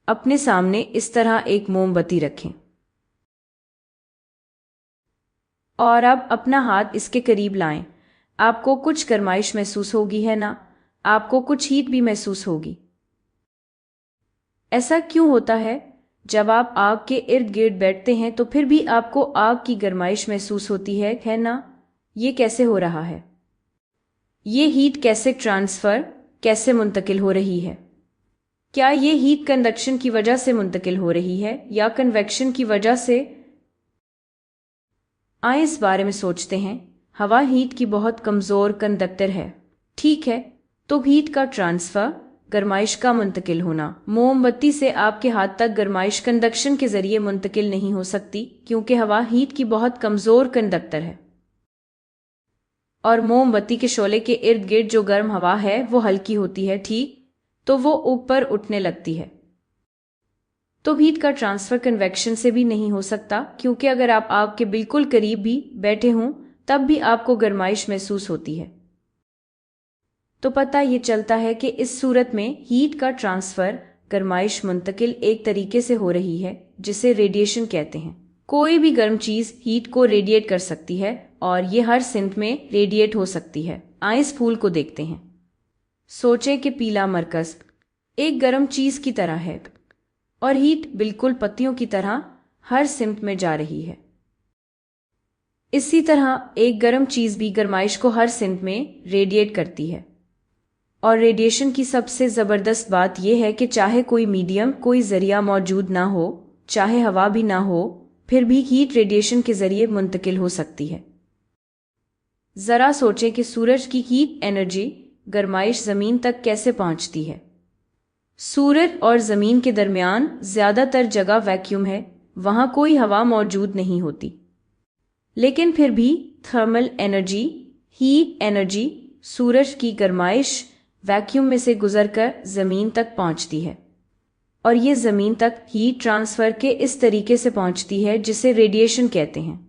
अपने सामने इस तरह एक मोमबत्ती रखें और अब अपना हाथ इसके करीब लाएं। आपको कुछ गर्माइश महसूस होगी, है ना? आपको कुछ हीट भी महसूस होगी। ऐसा क्यों होता है? जब आप आग के इर्द गिर्द बैठते हैं तो फिर भी आपको आग की गर्माइश महसूस होती है ना? ये कैसे हो रहा है? ये हीट कैसे मुंतकिल हो रही है? क्या ये हीट कंडक्शन की वजह से मुंतकिल हो रही है या कन्वेक्शन की वजह से? आइए इस बारे में सोचते हैं। हवा हीट की बहुत कमज़ोर कंडक्टर है, ठीक है? तो हीट का ट्रांसफ़र, गर्माइश का मुंतकिल होना, मोमबत्ती से आपके हाथ तक गर्माइश कंडक्शन के ज़रिए मुंतकिल नहीं हो सकती, क्योंकि हवा हीट की बहुत कमज़ोर कंडक्टर है। और मोमबत्ती के शोले के इर्द गिर्द जो गर्म हवा है वो हल्की होती है, ठीक? तो वो ऊपर उठने लगती है। तो हीट का ट्रांसफर कन्वेक्शन से भी नहीं हो सकता, क्योंकि अगर आप आग के बिल्कुल करीब भी बैठे हों तब भी आपको गर्माइश महसूस होती है। तो पता ये चलता है कि इस सूरत में हीट का ट्रांसफर, गर्माइश मुंतकिल एक तरीके से हो रही है जिसे रेडिएशन कहते हैं। कोई भी गर्म चीज़ हीट को रेडिएट कर सकती है और ये हर सिमत में रेडिएट हो सकती है। आइए इस फूल को देखते हैं। सोचे कि पीला मरकज़ एक गर्म चीज़ की तरह है और हीट बिल्कुल पत्तियों की तरह हर सिमत में जा रही है। इसी तरह एक गर्म चीज़ भी गर्माइश को हर सिमत में रेडिएट करती है। और रेडिएशन की सबसे ज़बरदस्त बात यह है कि चाहे कोई मीडियम, कोई ज़रिया मौजूद ना हो, चाहे हवा भी ना हो, फिर भी हीट रेडिएशन के ज़रिए मुंतकिल हो सकती है। ज़रा सोचें कि सूरज की हीट एनर्जी, गर्माइश ज़मीन तक कैसे पहुंचती है। सूरज और ज़मीन के दरमियान ज़्यादातर जगह वैक्यूम है, वहाँ कोई हवा मौजूद नहीं होती, लेकिन फिर भी थर्मल एनर्जी, हीट एनर्जी, सूरज की गर्माइश वैक्यूम में से गुजरकर ज़मीन तक पहुंचती है और ये ज़मीन तक हीट ट्रांसफ़र के इस तरीके से पहुंचती है जिसे रेडिएशन कहते हैं।